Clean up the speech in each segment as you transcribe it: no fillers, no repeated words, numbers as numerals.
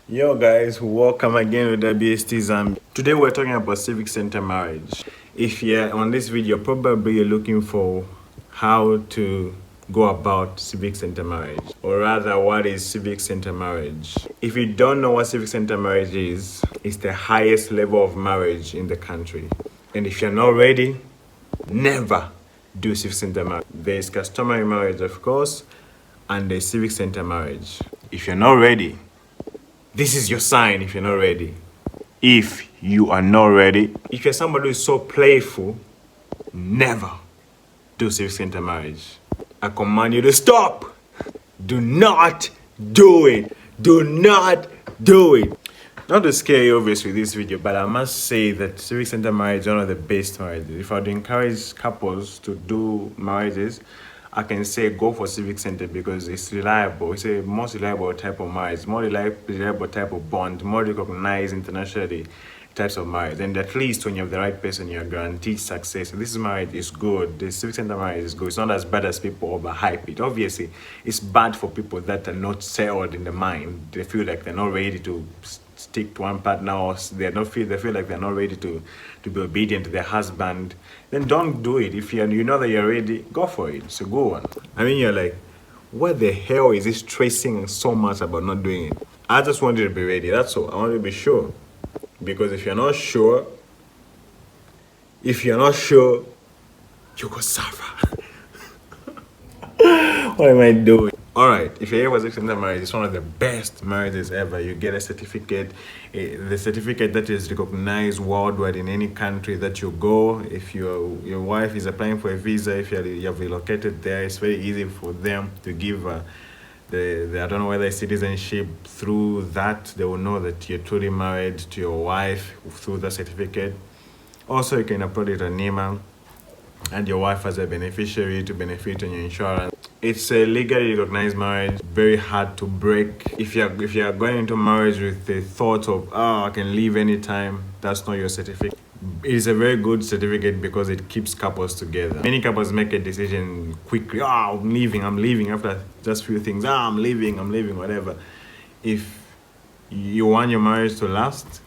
Yo guys, welcome again with WST Zambia. Today we're talking about Civic Centre marriage. If you're on this video, probably you're looking for how to go about Civic Centre marriage, or rather what is Civic Centre marriage. If you don't know what Civic Centre marriage is, it's the highest level of marriage in the country. And if you're not ready, never do Civic Centre marriage. There's customary marriage, of course, and there's Civic Centre marriage. If you're not ready, this is your sign. If you're not ready. If you are not ready, if you're somebody who is so playful, never do Civic Centre marriage. I command you to stop. Do not do it. Do not do it. Not to scare you obviously with this video, but I must say that Civic Centre marriage is one of the best marriages. If I would encourage couples to do marriages, I can say go for Civic Centre because it's reliable. It's a most reliable type of marriage, more reliable type of bond, more recognized internationally types of marriage. And at least when you have the right person, you're guaranteed success. And this marriage is good. The Civic Centre marriage is good. It's not as bad as people overhype it. Obviously, it's bad for people that are not settled in the mind. They feel like they're not ready to stick to one partner, or they feel like they're not ready to be obedient to their husband. Then don't do it. If you know that you're ready, go for it. It's a good one. I mean, you're like, what the hell is this stressing so much about not doing it? I just want you to be ready. That's all. I want you to be sure. Because if you're not sure, you could suffer. What am I doing? Alright, if you're here for Civic Centre marriage, it's one of the best marriages ever. You get a certificate, the certificate that is recognized worldwide in any country that you go. If your wife is applying for a visa, if you have relocated there, it's very easy for them to give I don't know whether citizenship. Through that, they will know that you're truly married to your wife through the certificate. Also, you can upload it on NEMA and your wife as a beneficiary to benefit on your insurance. It's a legally recognized marriage, very hard to break. If you're going into marriage with the thought of, I can leave anytime, that's not your certificate. It is a very good certificate because it keeps couples together. Many couples make a decision quickly, I'm leaving after just few things, I'm leaving, whatever. If you want your marriage to last,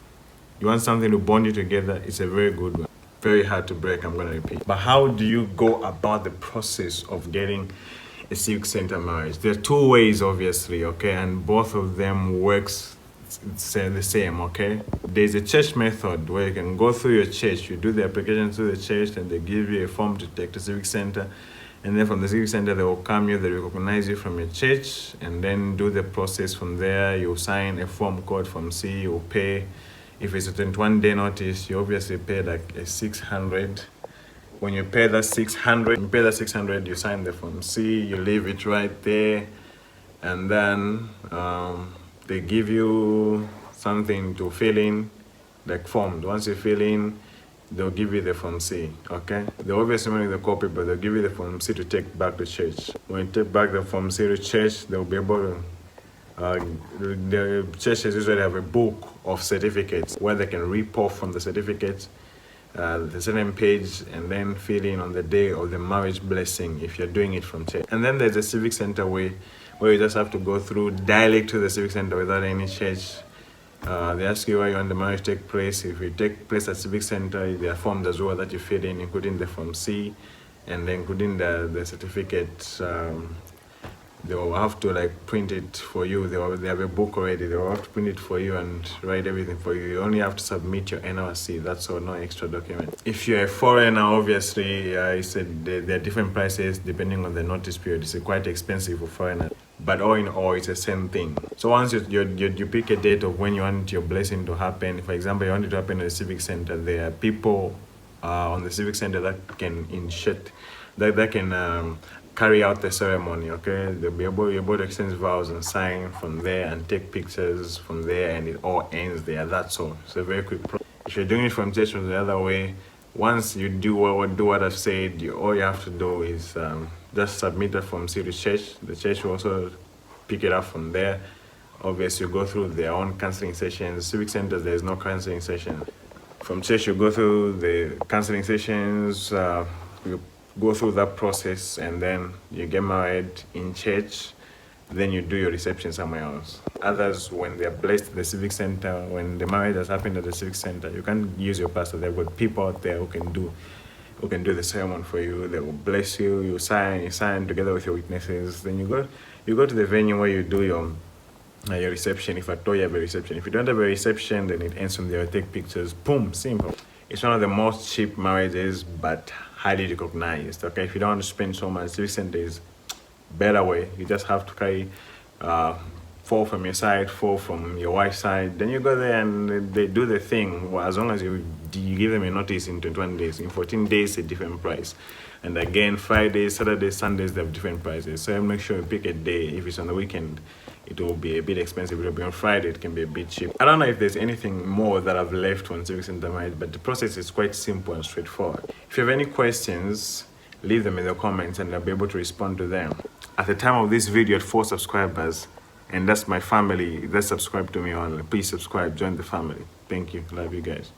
you want something to bond you together, it's a very good one. Very hard to break, I'm gonna repeat. But how do you go about the process of getting a Civic Centre marriage? There are two ways, obviously, okay, and both of them works the same, okay? There's a church method where you can go through your church, you do the application through the church, and they give you a form to take to Civic Centre, and then from the Civic Centre they will come you, they recognize you from your church, and then do the process from there. You sign a form called Form C, you pay. If it's a 21-day notice, you obviously pay like a 600. When you pay that 600, you sign the Form C, you leave it right there, and then they give you something to fill in, like forms. Once you fill in, they'll give you the Form C, okay? They obviously want the copy, but they'll give you the Form C to take back to church. When you take back the Form C to church, they'll be able to the churches usually have a book of certificates where they can rip off from the certificates the certain page and then fill in on the day of the marriage blessing if you're doing it from church. And then there's a Civic Centre way where you just have to go through directly to the Civic Centre without any church. They ask you where you want the marriage to take place. If it take place at Civic Centre, there are forms as well that you fill in, including the Form C and then including the certificate. They will have to like print it for you. They have a book already. They will have to print it for you and write everything for you. You only have to submit your NRC. That's all, no extra document. If you're a foreigner, obviously, there are different prices depending on the notice period. It's quite expensive for foreigners. But all in all, it's the same thing. So once you pick a date of when you want your blessing to happen, for example, you want it to happen at the Civic Centre, there are people on the Civic Centre that can carry out the ceremony, okay? They'll be able to exchange vows and sign from there and take pictures from there, and it all ends there. That's all. It's a very quick process. If you're doing it from church from the other way, once you do what I've said, all you have to do is just submit that Form C to church. The church will also pick it up from there. Obviously, you go through their own counseling sessions. Civic Centres, there's no counseling session. From church, you go through the counseling sessions, you go through that process, and then you get married in church. then you do your reception somewhere else. Others, when they're blessed at the Civic Centre, when the marriage has happened at the Civic Centre, you can't use your pastor. They've got people out there who can do the ceremony for you. They will bless you. You sign together with your witnesses. Then you go to the venue where you do your reception. If at all you have a reception. If you don't have a reception, then it ends from there. Take pictures. Boom, simple. It's one of the most cheap marriages, but highly recognized. Okay, if you don't want to spend so much, Civic Centre is better way. You just have to carry 4 from your side, 4 from your wife's side. Then you go there and they do the thing. Well, as long as you give them a notice in 21 days. In 14 days, a different price. And again, Fridays, Saturdays, Sundays, they have different prices. So make sure you pick a day. If it's on the weekend, it will be a bit expensive. It will be on Friday, it can be a bit cheap. I don't know if there's anything more that I've left on Civic Centre marriage, but the process is quite simple and straightforward. If you have any questions, leave them in the comments and I'll be able to respond to them. At the time of this video, at 4 subscribers, and that's my family that subscribe to me only. Please subscribe, join the family. Thank you. Love you guys.